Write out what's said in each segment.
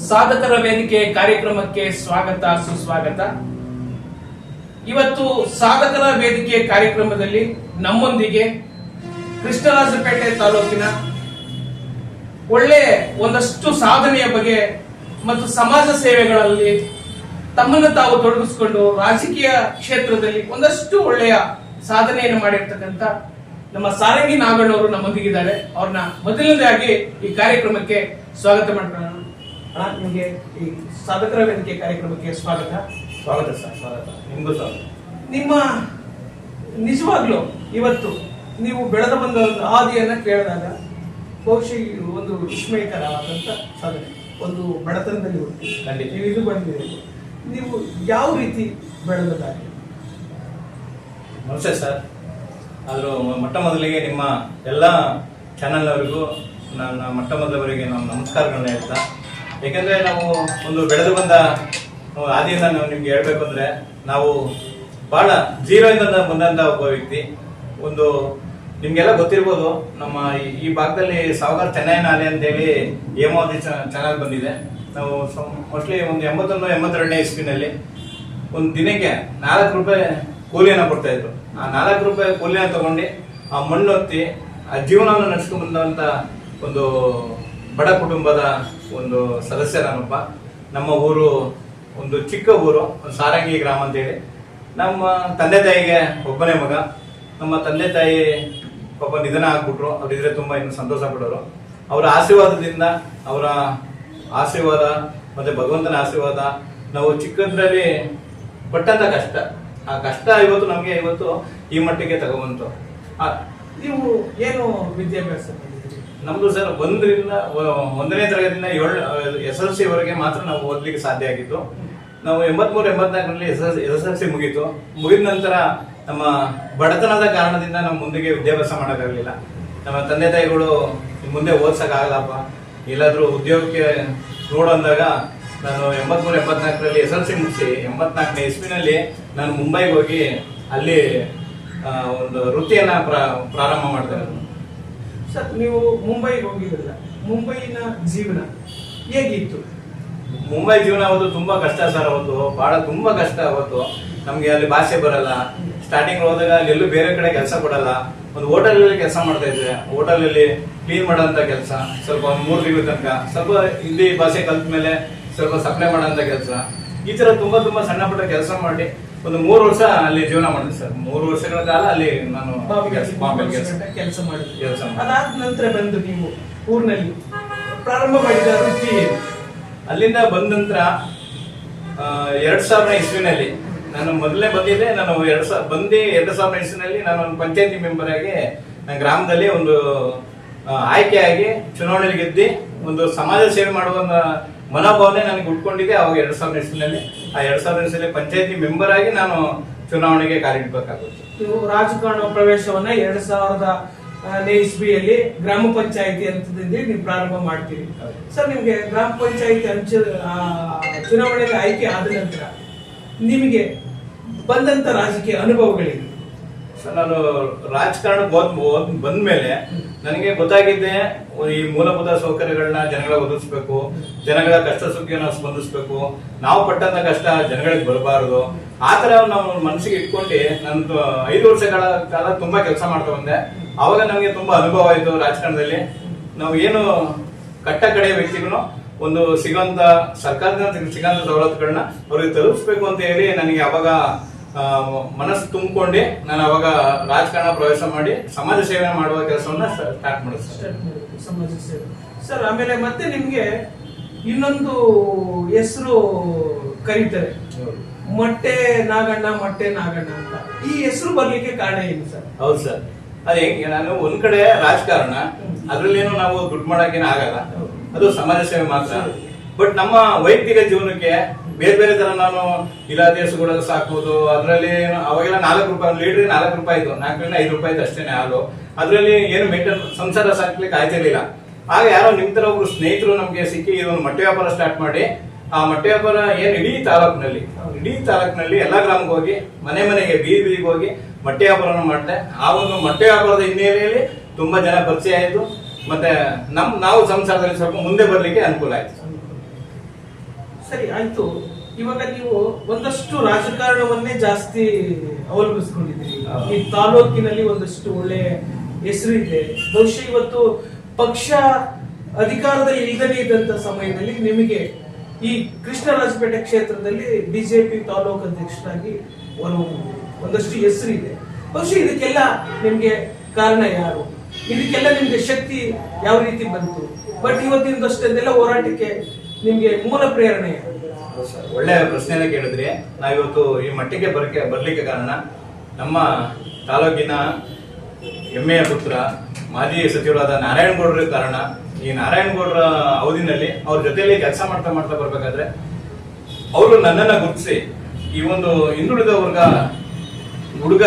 ಸಾಧಕರ ವೇದಿಕೆ ಕಾರ್ಯಕ್ರಮಕ್ಕೆ ಸ್ವಾಗತ ಸುಸ್ವಾಗತ. ಇವತ್ತು ಸಾಧಕರ ವೇದಿಕೆ ಕಾರ್ಯಕ್ರಮದಲ್ಲಿ ನಮ್ಮೊಂದಿಗೆ ಕೃಷ್ಣರಾಜಪೇಟೆ ತಾಲೂಕಿನ ಒಳ್ಳೆ ಒಂದಷ್ಟು ಸಾಧನೆಯ ಬಗ್ಗೆ ಮತ್ತು ಸಮಾಜ ಸೇವೆಗಳಲ್ಲಿ ತಮ್ಮನ್ನು ತಾವು ತೊಡಗಿಸಿಕೊಂಡು ರಾಜಕೀಯ ಕ್ಷೇತ್ರದಲ್ಲಿ ಒಂದಷ್ಟು ಒಳ್ಳೆಯ ಸಾಧನೆಯನ್ನು ಮಾಡಿರ್ತಕ್ಕಂಥ ನಮ್ಮ ಸಾರಂಗಿ ನಾಗಣ್ಣವರು ನಮ್ಮೊಂದಿಗಿದ್ದಾರೆ. ಅವ್ರನ್ನ ಮೊದಲನೇದಾಗಿ ಈ ಕಾರ್ಯಕ್ರಮಕ್ಕೆ ಸ್ವಾಗತ ಮಾಡ್ಕೊಳ್ಳೋಣ. ನಿಮಗೆ ಈ ಸಾಧಕರ ವೇದಿಕೆ ಕಾರ್ಯಕ್ರಮಕ್ಕೆ ಸ್ವಾಗತ. ಸ್ವಾಗತ ಸರ್, ಸ್ವಾಗತ. ನಿಮಗೂ ಸ್ವಾಗತ. ನಿಮ್ಮ ನಿಜವಾಗ್ಲೂ ಇವತ್ತು ನೀವು ಬೆಳೆದ ಬಂದ ಒಂದು ಹಾದಿಯನ್ನ ಕೇಳಿದಾಗ ಬಹುಶಃ ಒಂದು ವಿಸ್ಮಯಕರವಾದಂತ ಸಾಧನೆ, ಒಂದು ಬಡತನದಲ್ಲಿ ಹುಟ್ಟಿ ನೀವು ಇದು ಬಂದಿದೆ. ನೀವು ಯಾವ ರೀತಿ ಬೆಳೆದಾರೆ? ನಮಸ್ತೆ ಸರ್. ಆದರೂ ಮೊಟ್ಟ ಮೊದಲಿಗೆ ನಿಮ್ಮ ಎಲ್ಲ ಚಾನಲ್ನವರಿಗೂ ನನ್ನ ಮೊಟ್ಟ ಮೊದಲವರಿಗೆ ನಾವು ನಮಸ್ಕಾರಗಳನ್ನ ಹೇಳ್ತಾ, ಏಕೆಂದರೆ ನಾವು ಒಂದು ಬೆಳೆದು ಬಂದ ಹಾದಿಯಿಂದ ನಾವು ನಿಮ್ಗೆ ಹೇಳ್ಬೇಕು ಅಂದರೆ, ನಾವು ಭಾಳ ಜೀರೋಯಿಂದ ಬಂದಂಥ ಒಬ್ಬ ವ್ಯಕ್ತಿ. ಒಂದು ನಿಮಗೆಲ್ಲ ಗೊತ್ತಿರ್ಬೋದು, ನಮ್ಮ ಈ ಭಾಗದಲ್ಲಿ ಸಾವುಕಾರ ಚೆನ್ನೈನಾಲೆ ಅಂತೇಳಿ ಹೇಮಾವತಿ ಚಾನಲ್ ಬಂದಿದೆ. ನಾವು ಮೋಸ್ಟ್ಲಿ ಒಂದು 81-82ನೇ ಇಸ್ವಿನಲ್ಲಿ ಒಂದು ದಿನಕ್ಕೆ 4 ರೂಪಾಯಿ ಕೂಲಿಯನ್ನು ಕೊಡ್ತಾ ಇದ್ರು. ಆ 4 ರೂಪಾಯಿ ಕೂಲಿಯನ್ನು ತಗೊಂಡು ಆ ಮಣ್ಣು ಹೊತ್ತಿ ಆ ಜೀವನವನ್ನು ನಡೆಸ್ಕೊಂಡು ಬಂದಂಥ ಒಂದು ಬಡ ಕುಟುಂಬದ ಒಂದು ಸದಸ್ಯ ನಾನೊಬ್ಬ. ನಮ್ಮ ಊರು ಒಂದು ಚಿಕ್ಕ ಊರು, ಸಾರಂಗಿ ಗ್ರಾಮ ಅಂತೇಳಿ. ನಮ್ಮ ತಂದೆ ತಾಯಿಗೆ ಒಬ್ಬನೇ ಮಗ. ನಮ್ಮ ತಂದೆ ತಾಯಿ ಪಾಪ ನಿಧನ ಆಗ್ಬಿಟ್ರು. ಅವರಿದ್ರೆ ತುಂಬ ಇನ್ನು ಸಂತೋಷ ಪಡೋರು. ಅವರ ಆಶೀರ್ವಾದದಿಂದ, ಅವರ ಆಶೀರ್ವಾದ ಮತ್ತೆ ಭಗವಂತನ ಆಶೀರ್ವಾದ, ನಾವು ಚಿಕ್ಕದ್ರಲ್ಲಿ ಪಟ್ಟಂತ ಕಷ್ಟ, ಆ ಕಷ್ಟ ಇವತ್ತು ನಮಗೆ ಇವತ್ತು ಈ ಮಟ್ಟಿಗೆ ತಗೊಂಬಂತು. ನೀವು ಏನು ವಿದ್ಯಾಭ್ಯಾಸ? ನಮ್ದು ಸರ್ 1ನೇ ತರಗತಿಯಿಂದ SSLC ವರೆಗೆ ಮಾತ್ರ ನಾವು ಓದ್ಲಿಕ್ಕೆ ಸಾಧ್ಯ ಆಗಿತ್ತು. ನಾವು 83-84ರಲ್ಲಿ SSLC ಮುಗೀತು. ಮುಗಿದ ನಂತರ ನಮ್ಮ ಬಡತನದ ಕಾರಣದಿಂದ ನಾವು ಮುಂದೆಗೆ ವಿದ್ಯಾಭ್ಯಾಸ ಮಾಡೋಕ್ಕಾಗಲಿಲ್ಲ. ನಮ್ಮ ತಂದೆ ತಾಯಿಗಳು ಮುಂದೆ ಓದ್ಸಕ್ಕಾಗಲ್ಲಪ್ಪ, ಎಲ್ಲಾದ್ರೂ ಉದ್ಯೋಗಕ್ಕೆ ನೋಡು ಅಂದಾಗ ನಾನು 83-84ರಲ್ಲಿ SSLC ಮುಗಿಸಿ 84ನೇ ಇಸ್ವಿನಲ್ಲಿ ನಾನು ಮುಂಬೈಗೆ ಹೋಗಿ ಅಲ್ಲಿ ಒಂದು ವೃತ್ತಿಯನ್ನ ಪ್ರಾರಂಭ ಮಾಡಿದೆ. ಸರ್, ನೀವು ಮುಂಬೈಗೆ ಹೋಗಿದ್ರಲ್ಲ, ಮುಂಬೈನ ಜೀವನ ಹೇಗಿತ್ತು? ಮುಂಬೈ ಜೀವನ ಅವತ್ತು ತುಂಬಾ ಕಷ್ಟ ಸರ್. ಅವತ್ತು ಬಹಳ ತುಂಬಾ ಕಷ್ಟ. ಅವತ್ತು ನಮ್ಗೆ ಅಲ್ಲಿ ಭಾಷೆ ಬರಲ್ಲ. ಸ್ಟಾರ್ಟಿಂಗ್ ಹೋದಾಗ ಅಲ್ಲಿ ಎಲ್ಲೂ ಬೇರೆ ಕಡೆ ಕೆಲಸ ಕೊಡಲ್ಲ. ಒಂದು ಹೋಟೆಲ್ ಅಲ್ಲಿ ಕೆಲಸ ಮಾಡ್ತಾ ಇದ್ದೆ. ಹೋಟೆಲ್ ಅಲ್ಲಿ ಕ್ಲೀನ್ ಮಾಡೋಂಥ ಕೆಲಸ, ಸ್ವಲ್ಪ ಒಂದು 3 ತಿಂಗಳ ತನಕ ಸ್ವಲ್ಪ ಹಿಂದಿ ಭಾಷೆ ಕಲ್ತ ಮೇಲೆ ಸ್ವಲ್ಪ ಸಪ್ಲೈ ಮಾಡೋಂಥ ಕೆಲಸ, ಈ ತರ ತುಂಬಾ ಸಣ್ಣ ಪುಟ್ಟ ಕೆಲಸ ಮಾಡಿ ಒಂದು 3 ವರ್ಷ ಅಲ್ಲಿ ಜೀವನ ಮಾಡಿದೆ ಸರ್. 3 ವರ್ಷಗಳ ಕಾಲ ಅಲ್ಲಿ ನಾನು ಕೆಲಸ ಮಾಡಿದ್ದೆ. ಅದಾದ ನಂತರ ಬಂದು ನೀವು ಊರಿನಲ್ಲಿ ಪ್ರಾರಂಭ ಮಾಡಿದ ವೃತ್ತಿ ಏನು? ಅಲ್ಲಿಂದ ಬಂದ ನಂತರ 2000 ಇಸ್ವಿನಲ್ಲಿ ನಾನು ಮೊದಲೇ ಬಂದಿದ್ದೆ. ನಾನು 2000 ಇಸ್ವಿನಲ್ಲಿ ನಾನು ಒಂದು ಪಂಚಾಯತಿ ಮೆಂಬರ್ ಆಗಿ ನನ್ನ ಗ್ರಾಮದಲ್ಲಿ ಒಂದು ಆಯ್ಕೆಯಾಗಿ ಚುನಾವಣೆಯಲ್ಲಿ ಗೆದ್ದಿ ಒಂದು ಸಮಾಜ ಸೇವೆ ಮಾಡುವ ಮನೋಭಾವನೆ ನನಗೆ ಉಟ್ಕೊಂಡಿದ್ದೆ ಅವಾಗ 2000 ಇಸ್ವಿನಲ್ಲಿ. ಆ 2000 ಇಸ್ವಿನಲ್ಲಿ ಪಂಚಾಯತಿ ಮೆಂಬರ್ ಆಗಿ ನಾನು ಚುನಾವಣೆಗೆ ಕಾಲಿಡಬೇಕಾಗುತ್ತೆ. ನೀವು ರಾಜಕಾರಣ ಪ್ರವೇಶವನ್ನ 2000ನೇ ಇಸ್ವಿಯಲ್ಲಿ ಗ್ರಾಮ ಪಂಚಾಯತಿ ಹಂತದಿಂದ ನೀವು ಪ್ರಾರಂಭ ಮಾಡ್ತೀರಿ. ಸರ್, ನಿಮ್ಗೆ ಗ್ರಾಮ ಪಂಚಾಯತಿ ಚುನಾವಣೆಗೆ ಆಯ್ಕೆ ಆದ ನಂತರ ನಿಮಗೆ ಬಂದಂತ ರಾಜಕೀಯ ಅನುಭವಗಳಿವೆ? ಸರ್, ನಾನು ರಾಜಕಾರಣಕ್ಕೆ ಬಂದ್ಮೇಲೆ ನನಗೆ ಗೊತ್ತಾಗಿದ್ದೆ, ಈ ಮೂಲಭೂತ ಸೌಕರ್ಯಗಳನ್ನ ಜನಗಳಿಗೆ ಒದಗಿಸ್ಬೇಕು, ಜನಗಳ ಕಷ್ಟ ಸುಖಕ್ಕೆ ನಾವು ಸ್ಪಂದಿಸ್ಬೇಕು, ನಾವು ಪಟ್ಟಂತ ಕಷ್ಟ ಜನಗಳಿಗೆ ಬರಬಾರದು. ಆತರ ನಾವು ಮನಸ್ಸಿಗೆ ಇಟ್ಕೊಂಡು ನಾನು 5 ವರ್ಷಗಳ ಕಾಲ ತುಂಬಾ ಕೆಲಸ ಮಾಡ್ತಾ ಬಂದೆ. ಅವಾಗ ನಮಗೆ ತುಂಬಾ ಅನುಭವ ಆಯ್ತು ರಾಜಕಾರಣದಲ್ಲಿ. ನಾವು ಏನು ಕಟ್ಟ ಕಡೆಯ ವ್ಯಕ್ತಿಗಳು ಒಂದು ಸಿಗೋಂತ ಸರ್ಕಾರದಿಂದ ಸಿಗೋಂತ ಸವಲತ್ತುಗಳನ್ನ ಅವ್ರಿಗೆ ತಲುಪಿಸ್ಬೇಕು ಅಂತ ಹೇಳಿ ನನಗೆ ಅವಾಗ ಮನಸ್ಸು ತುಂಬಿಕೊಂಡು ನಾನು ಅವಾಗ ರಾಜಕಾರಣ ಪ್ರವೇಶ ಮಾಡಿ ಸಮಾಜ ಸೇವೆ ಮಾಡುವ ಕೆಲಸವನ್ನ ಸ್ಟಾರ್ಟ್ ಮಾಡಿದೆ. ಸಮಾಜ ಸೇವೆ. ಸರ್, ಆಮೇಲೆ ಮತ್ತೆ ನಿಮ್ಗೆ ಇನ್ನೊಂದು ಹೆಸರು ಕರೀತಾರೆ, ಮೊಟ್ಟೆ ನಾಗಣ್ಣ ಅಂತ. ಈ ಹೆಸರು ಬರ್ಲಿಕ್ಕೆ ಕಾರಣ ಏನು ಸರ್? ಹೌದು ಸರ್, ಅದೇ ನಾನು ಒಂದ್ ಕಡೆ ರಾಜಕಾರಣ, ಅದ್ರಲ್ಲೇನು ನಾವು ದುಡ್ಡು ಮಾಡಕ್ಕೇನು ಆಗಲ್ಲ, ಅದು ಸಮಾಜ ಸೇವೆ ಮಾತ್ರ. ಬಟ್ ನಮ್ಮ ವೈಯಕ್ತಿಕ ಜೀವನಕ್ಕೆ ಬೇರೆ ತರ ನಾನು ಇಲಾಖೆ ಹಸುಗಳು ಸಾಕುವುದು, ಅದರಲ್ಲಿ ಅವಾಗೆಲ್ಲ 4 ರೂಪಾಯಿ ಲೀಟರ್ 4 ರೂಪಾಯಿ ಇತ್ತು, 4-5 ರೂಪಾಯಿ ಅಷ್ಟೇನೆ ಹಾಲು. ಅದ್ರಲ್ಲಿ ಏನು ಮೇಂಟೈನ್ ಸಂಸಾರ ಸಾಕ್ಲಿಕ್ಕೆ ಆಯ್ತಿರ್ಲಿಲ್ಲ. ಆಗ ಯಾರೋ ನಿಮ್ ತರ ಒಬ್ರು ಸ್ನೇಹಿತರು ನಮ್ಗೆ ಸಿಕ್ಕಿ ಇದೊಂದು ಮೊಟ್ಟೆ ವ್ಯಾಪಾರ ಸ್ಟಾರ್ಟ್ ಮಾಡಿ, ಆ ಮೊಟ್ಟೆ ವ್ಯಾಪಾರ ಏನ್ ಇಡೀ ತಾಲೂಕಿನಲ್ಲಿ ಎಲ್ಲಾ ಗ್ರಾಮಕ್ಕೆ ಹೋಗಿ ಮನೆಗೆ ಬೀದಿಗೆ ಹೋಗಿ ಮೊಟ್ಟೆ ವ್ಯಾಪಾರವನ್ನು ಮಾಡಿದೆ. ಆ ಒಂದು ಮೊಟ್ಟೆ ವ್ಯಾಪಾರದ ಹಿನ್ನೆಲೆಯಲ್ಲಿ ತುಂಬಾ ಜನ ಪರಿಚಯ ಆಯ್ತು. ಮತ್ತೆ ನಾವು ಸಂಸಾರದಲ್ಲಿ ಸ್ವಲ್ಪ ಮುಂದೆ ಬರ್ಲಿಕ್ಕೆ ಅನುಕೂಲ ಆಯ್ತು. ಸರಿ ಆಯ್ತು. ಇವಾಗ ನೀವು ಒಂದಷ್ಟು ರಾಜಕಾರಣವನ್ನೇ ಜಾಸ್ತಿ ಅವಲಂಬಿಸ್ಕೊಂಡಿದ್ದೀರಿ. ಈ ತಾಲೂಕಿನಲ್ಲಿ ಒಂದಷ್ಟು ಒಳ್ಳೆ ಹೆಸರು ಇದೆ. ಬಹುಶಃ ಇವತ್ತು ಪಕ್ಷ ಅಧಿಕಾರದಲ್ಲಿ ಇಲ್ಲದೇ ಇದ್ದಂತ ಸಮಯದಲ್ಲಿ ನಿಮಗೆ ಈ ಕೃಷ್ಣರಾಜಪೇಟೆ ಕ್ಷೇತ್ರದಲ್ಲಿ ಬಿಜೆಪಿ ತಾಲೂಕು ಅಧ್ಯಕ್ಷರಾಗಿ ಒಂದಷ್ಟು ಹೆಸರು ಇದೆ. ಬಹುಶಃ ಇದಕ್ಕೆಲ್ಲ ನಿಮ್ಗೆ ಕಾರಣ ಯಾರು? ಇದಕ್ಕೆಲ್ಲ ನಿಮ್ಗೆ ಶಕ್ತಿ ಯಾವ ರೀತಿ ಬಂತು? ಬಟ್ ಇವತ್ತಿನದಷ್ಟೆಲ್ಲ ಹೋರಾಟಕ್ಕೆ ನಿಮ್ಗೆ ಮೂಲ ಪ್ರೇರಣೆ ಯಾರು? ಒಳ್ಳೆ ಪ್ರಶ್ನೆನ ಕೇಳಿದ್ರಿ. ನಾವಿವತ್ತು ಈ ಮಟ್ಟಿಗೆ ಬರ್ಲಿಕ್ಕೆ ಕಾರಣ ನಮ್ಮ ತಾಲೂಕಿನ ಹೆಮ್ಮೆಯ ಪುತ್ರ ಮಾಜಿ ಸಚಿವರಾದ ನಾರಾಯಣಗೌಡರ ಕಾರಣ. ಈ ನಾರಾಯಣಗೌಡರ ಅವಧಿನಲ್ಲಿ ಅವ್ರ ಜೊತೆಯಲ್ಲಿ ಕೆಲಸ ಮಾಡ್ತಾ ಬರ್ಬೇಕಾದ್ರೆ ಅವರು ನನ್ನನ್ನ ಗುರುತಿಸಿ ಈ ಒಂದು ಹಿಂದುಳಿದ ವರ್ಗ ಹುಡುಗ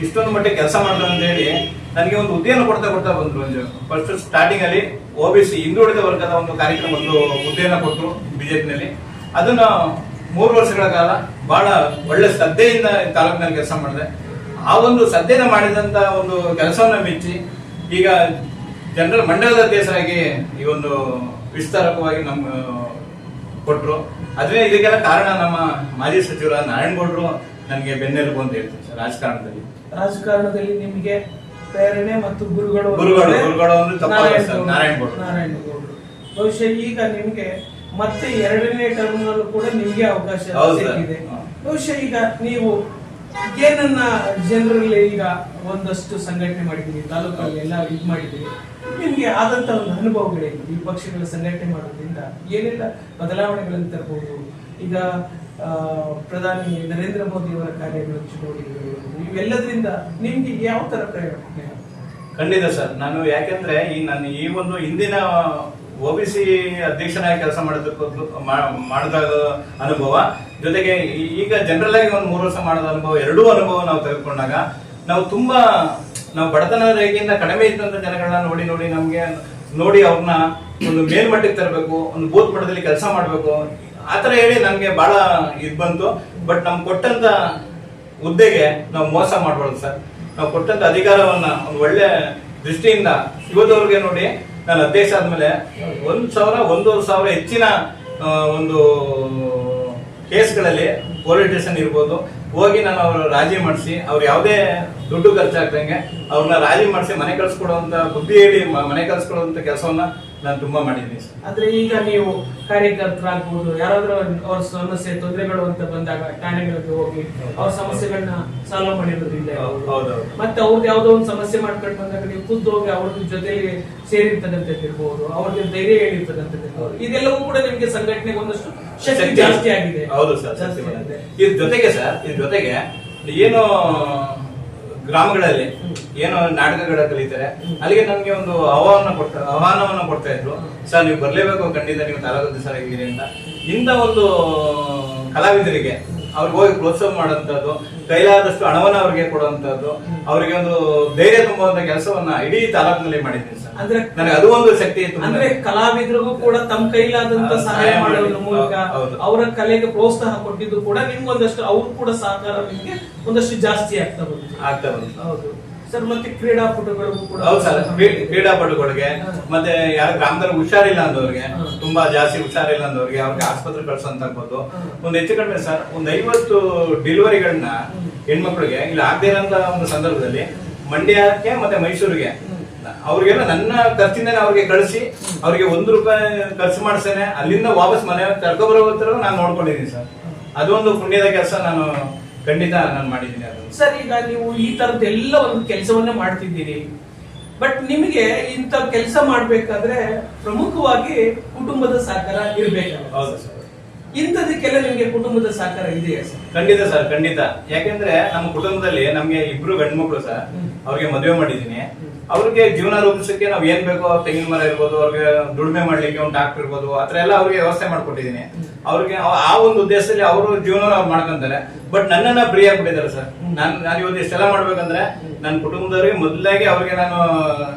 ಇಷ್ಟೊಂದು ಮಟ್ಟಿಗೆ ಕೆಲಸ ಮಾಡ್ತಾರೆ ಅಂತ ಹೇಳಿ ನನಗೆ ಒಂದು ಹುದ್ದೆಯನ್ನು ಕೊಡ್ತಾ ಬಂದ್ರು. ಫಸ್ಟ್ ಸ್ಟಾರ್ಟಿಂಗ್ ಅಲ್ಲಿ OBC ಹಿಂದುಳಿದ ವರ್ಗದ ಒಂದು ಕಾರ್ಯಕ್ರಮ ಒಂದು ಹುದ್ದೆಯನ್ನು ಕೊಟ್ಟರು ಬಿಜೆಪಿನಲ್ಲಿ. ಅದನ್ನ 3 ವರ್ಷಗಳ ಕಾಲ ಬಹಳ ಒಳ್ಳೆ ಶ್ರದ್ಧೆಯಿಂದ ತಾಲೂಕಿನಲ್ಲಿ ಕೆಲಸ ಮಾಡಿದೆ. ಆ ಒಂದು ಶ್ರದ್ಧೆನ ಮಾಡಿದಂತ ಒಂದು ಕೆಲಸವನ್ನ ಮೆಚ್ಚಿ ಈಗ ಜನರಲ್ ಮಂಡಲದ ಅಧ್ಯಕ್ಷರಾಗಿ ಈ ಒಂದು ವಿಸ್ತಾರಕವಾಗಿ ನಮ್ಮ ಕೊಟ್ಟರು. ಅದೇ ಇದಕ್ಕೆಲ್ಲ ಕಾರಣ ನಮ್ಮ ಮಾಜಿ ಸಚಿವರ ನಾರಾಯಣಗೌಡರು ನನಗೆ ಬೆನ್ನೆಲುಬು ಅಂತ ಹೇಳ್ತೀನಿ ಸರ್. ರಾಜಕಾರಣದಲ್ಲಿ ನಿಮಗೆ ಪ್ರೇರಣೆ ಮತ್ತು ಗುರುಗಳು ನಾರಾಯಣಗೌಡರು. ಬಹುಶಃ ಈಗ ನಿಮ್ಗೆ ಮತ್ತೆ 2ನೇ ಟರ್ಮ್ ಕೂಡ ನಿಮ್ಗೆ ಅವಕಾಶ ಸಿಕ್ಕಿದೆ. ಬಹುಶಃ ಈಗ ನೀವು ಏನನ್ನ ಜನರಲ್ಲಿ ಈಗ ಒಂದಷ್ಟು ಸಂಘಟನೆ ಮಾಡಿದ್ದೀರಿ, ತಾಲೂಕಲ್ಲಿ ಎಲ್ಲ ಇದು ಮಾಡಿದ್ದೀರಿ. ನಿಮ್ಗೆ ಆದಂತ ಒಂದು ಅನುಭವಗಳೇನು? ಈ ಪಕ್ಷಗಳ ಸಂಘಟನೆ ಮಾಡೋದ್ರಿಂದ ಏನೆಲ್ಲ ಬದಲಾವಣೆಗಳನ್ನು ತರಬಹುದು? ಈಗ ಪ್ರಧಾನಿ ನರೇಂದ್ರ ಮೋದಿ ಅವರ ಕಾರ್ಯಗಳು, ಚಟುವಟಿಕೆಗಳು, ಇವೆಲ್ಲದ್ರಿಂದ ನಿಮ್ಗೆ ಯಾವ ತರ ಪ್ರೇರಣೆ? ಖಂಡಿತ ಸರ್. ನಾನು ಯಾಕೆಂದ್ರೆ ನಾನು ಈ ಒಂದು ಹಿಂದಿನ OBC ಅಧ್ಯಕ್ಷನಾಗಿ ಕೆಲಸ ಮಾಡಿದಾಗ ಅನುಭವ, ಜೊತೆಗೆ ಈಗ ಜನರಲ್ ಆಗಿ ಒಂದು 3 ವರ್ಷ ಮಾಡಿದ ಅನುಭವ, ಎರಡೂ ಅನುಭವ ನಾವು ತೆಗೆದುಕೊಂಡಾಗ ನಾವು ಬಡತನ ರೇಖೆಯಿಂದ ಕಡಿಮೆ ಇದ್ದಂತ ಜನಗಳನ್ನ ನೋಡಿ ಅವ್ರನ್ನ ಒಂದು ಮೇಲ್ಮಟ್ಟಕ್ಕೆ ತರಬೇಕು, ಒಂದು ಬೂತ್ ಮಟ್ಟದಲ್ಲಿ ಕೆಲಸ ಮಾಡ್ಬೇಕು, ಆತರ ಹೇಳಿ ನಮ್ಗೆ ಬಹಳ ಇದು ಬಂತು. ಬಟ್ ನಮ್ಗೆ ಕೊಟ್ಟಂತ ಹುದ್ದೆಗೆ ನಾವು ಮೋಸ ಮಾಡ್ಬಾರ್ದು ಸರ್. ನಾವು ಕೊಟ್ಟಂತ ಅಧಿಕಾರವನ್ನ ಒಂದು ಒಳ್ಳೆ ದೃಷ್ಟಿಯಿಂದ ಇವತ್ತವರೆಗೆ ನೋಡಿ, ನಾನು ಅಧ್ಯಕ್ಷ ಆದ್ಮೇಲೆ 1,000-1,500 ಹೆಚ್ಚಿನ ಒಂದು ಕೇಸ್ಗಳಲ್ಲಿ ಪೊಲೀಸ್ ಸ್ಟೇಷನ್ ಇರ್ಬೋದು ಹೋಗಿ ನಾನು ಅವ್ರ ರಾಜಿ ಮಾಡಿಸಿ, ಅವ್ರು ಯಾವುದೇ ದುಡ್ಡು ಖರ್ಚಾಗ್ದಂಗೆ ಅವ್ರನ್ನ ರಾಜಿ ಮಾಡಿಸಿ ಮನೆ ಕಳ್ಸಿಕೊಡುವಂತ ಬುದ್ಧಿ ಹೇಳಿ ಮನೆ ಕಳ್ಸಿಕೊಡುವಂತ ಕೆಲಸವನ್ನ ನಾನು ತುಂಬಾ ಮಾಡಿದ್ದೀನಿ. ಆದ್ರೆ ಈಗ ನೀವು ಕಾರ್ಯಕರ್ತರಾಗ್ಬೋದು, ಯಾರಾದ್ರೂ ಅವ್ರ ಸಮಸ್ಯೆ ತೊಂದರೆಗಳು ಅಂತ ಬಂದಾಗ ಠಾಣೆಗಳಿಗೆ ಹೋಗಿ ಅವ್ರ ಸಮಸ್ಯೆಗಳನ್ನ ಸಾಲ್ವ್ ಮಾಡಿರೋದ್ರಿಂದ, ಮತ್ತೆ ಅವ್ರದ್ದು ಯಾವ್ದೋ ಒಂದು ಸಮಸ್ಯೆ ಮಾಡ್ಕೊಂಡು ಬಂದಾಗ ನೀವು ಖುದ್ದು ಹೋಗಿ ಅವ್ರ ಜೊತೆಗೆ ಸೇರಿರ್ತಕ್ಕಂಥದ್ದಿರ್ಬೋದು, ಅವ್ರಿಗೆ ಧೈರ್ಯ ಹೇಳಿರ್ತಕ್ಕಂಥದ್ದಿರ್ಬೋದು, ಇದೆಲ್ಲವೂ ಕೂಡ ನಿಮ್ಗೆ ಸಂಘಟನೆಗೆ ಒಂದಷ್ಟು ಶಕ್ತಿ ಜಾಸ್ತಿ ಆಗಿದೆ. ಹೌದು ಸರ್. ಇದ್ರ ಜೊತೆಗೆ ಏನು ಗ್ರಾಮಗಳಲ್ಲಿ ಏನು ನಾಟಕಗಳ ಕಲಿತಾರೆ, ಅಲ್ಲಿಗೆ ನಮ್ಗೆ ಒಂದು ಆಹ್ವಾನವನ್ನ ಕೊಡ್ತಾ ಇದ್ರು. ಸರ್ ನೀವು ಬರ್ಲೇಬೇಕು, ಖಂಡಿತ ನೀವು ತಾಲೂಕು ಅಧ್ಯಕ್ಷರಾಗಿದ್ದೀರಿ ಅಂತ. ಇಂಥ ಒಂದು ಕಲಾವಿದರಿಗೆ ಅವ್ರಿಗೆ ಹೋಗಿ ಪ್ರೋತ್ಸಾಹ ಮಾಡುವಂತದ್ದು, ಕೈಲಾದಷ್ಟು ಹಣವನ್ನ ಅವ್ರಿಗೆ ಕೊಡುವಂತದ್ದು, ಅವರಿಗೆ ಒಂದು ಧೈರ್ಯ ತುಂಬುವಂತ ಕೆಲಸವನ್ನ ಇಡೀ ತಾಲೂಕಿನಲ್ಲಿ ಮಾಡಿದ್ದೀನಿ ಸರ್. ಅಂದ್ರೆ ನನಗೆ ಅದು ಒಂದು ಶಕ್ತಿ ಇತ್ತು. ಅಂದ್ರೆ ಕಲಾವಿದರಿಗೂ ಕೂಡ ತಮ್ಮ ಕೈಲಾದಂತ ಸಹಾಯ ಮಾಡೋದ್ರ ಮೂಲಕ ಅವರ ಕಲೆಗೆ ಪ್ರೋತ್ಸಾಹ ಕೊಟ್ಟಿದ್ದು ಕೂಡ ನಿಮ್ಗೊಂದಷ್ಟು ಅವ್ರು ಕೂಡ ಸಹಕಾರ ನಿಮ್ಗೆ ಒಂದಷ್ಟು ಜಾಸ್ತಿ ಆಗ್ತಾ ಬಂತು. ಹೌದು ಸರ್. ಮತ್ತೆ ಕ್ರೀಡಾಪಟುಗಳಿಗೂ ಕೂಡ. ಹೌದು ಸರ್. ಕ್ರೀಡಾಪಟುಗಳಿಗೆ ಮತ್ತೆ ಯಾರ ಗ್ರಾಮದಲ್ಲಿ ಹುಷಾರಿಲ್ಲ ಅಂದವ್ರಿಗೆ, ತುಂಬಾ ಜಾಸ್ತಿ ಹುಷಾರಿಲ್ಲ ಅಂದವ್ರಿಗೆ ಅವ್ರಿಗೆ ಆಸ್ಪತ್ರೆ ಕಳ್ಸಂತ ಆಗ್ಬೋದು. ಒಂದು ಹೆಚ್ಚು ಕಡಿಮೆ ಸರ್ ಒಂದು 50 ಡೆಲಿವರಿಗಳನ್ನ ಹೆಣ್ಮಕ್ಳಿಗೆ ಇಲ್ಲಿ ಆಗದೆ ಇರೋಂತ ಒಂದು ಸಂದರ್ಭದಲ್ಲಿ ಮಂಡ್ಯಕ್ಕೆ ಮತ್ತೆ ಮೈಸೂರಿಗೆ ಅವ್ರಿಗೆಲ್ಲ ನನ್ನ ಖರ್ಚಿಂದಾನೆ ಅವ್ರಿಗೆ ಕಳಿಸಿ ಅವ್ರಿಗೆ ₹1 ಖರ್ಚು ಮಾಡಿಸ್ತೇನೆ, ಅಲ್ಲಿಂದ ವಾಪಸ್ ಮನೆ ಕರ್ಕೊಬರೋ ನಾನು ನೋಡ್ಕೊಂಡಿದ್ದೀನಿ ಸರ್. ಅದೊಂದು ಪುಣ್ಯದ ಕೆಲಸ ನಾನು ಖಂಡಿತ ನಾನು ಮಾಡಿದ್ದೀನಿ. ಅದು ಸರ್ ಈಗ ನೀವು ಈ ತರದ್ದೆಲ್ಲ ಒಂದು ಕೆಲಸವನ್ನ ಮಾಡ್ತಿದ್ದೀರಿ, ಬಟ್ ನಿಮಗೆ ಇಂಥ ಕೆಲಸ ಮಾಡ್ಬೇಕಾದ್ರೆ ಪ್ರಮುಖವಾಗಿ ಕುಟುಂಬದ ಸಹಕಾರ ಇರ್ಬೇಕಲ್ಲ? ಹೌದು ಸರ್. ಇಂಥದಕ್ಕೆಲ್ಲ ನಿಮ್ಗೆ ಕುಟುಂಬದ ಸಹಕಾರ ಇದೆಯಾ ಸರ್? ಖಂಡಿತ ಸರ್, ಖಂಡಿತ. ಯಾಕೆಂದ್ರೆ ನಮ್ಮ ಕುಟುಂಬದಲ್ಲಿ ನಮ್ಗೆ 2 ಗಂಡು ಮಕ್ಕಳು ಸರ್. ಅವ್ರಿಗೆ ಮದುವೆ ಮಾಡಿದೀನಿ. ಅವ್ರಿಗೆ ಜೀವನ ರೂಪಿಸಕ್ಕೆ ನಾವ್ ಏನ್ ಬೇಕೋ, ತೆಂಗಿನ ಮರ ಇರ್ಬೋದು, ಅವ್ರಿಗೆ ದುಡಿಮೆ ಮಾಡ್ಲಿಕ್ಕೆ ಒಂದು ಟ್ರಾಕ್ಟರ್ ಇರ್ಬೋದು, ಆತರ ಎಲ್ಲ ಅವ್ರಿಗೆ ವ್ಯವಸ್ಥೆ ಮಾಡ್ಕೊಟ್ಟಿದೀನಿ. ಅವ್ರಿಗೆ ಆ ಒಂದು ಉದ್ದೇಶದಲ್ಲಿ ಅವರು ಜೀವನ ಅವ್ರು ಮಾಡ್ಕೊಂತಾರೆ. ಬಟ್ ನನ್ನನ್ನ ಪ್ರಿಯ ಕೊಟ್ಟಿದ್ದಾರೆ ಸರ್. ನಾನು ಇವತ್ತು ಇಷ್ಟೆಲ್ಲ ಮಾಡ್ಬೇಕಂದ್ರೆ ನನ್ನ ಕುಟುಂಬದವ್ರಿಗೆ ಮೊದಲಾಗಿ ಅವ್ರಿಗೆ ನಾನು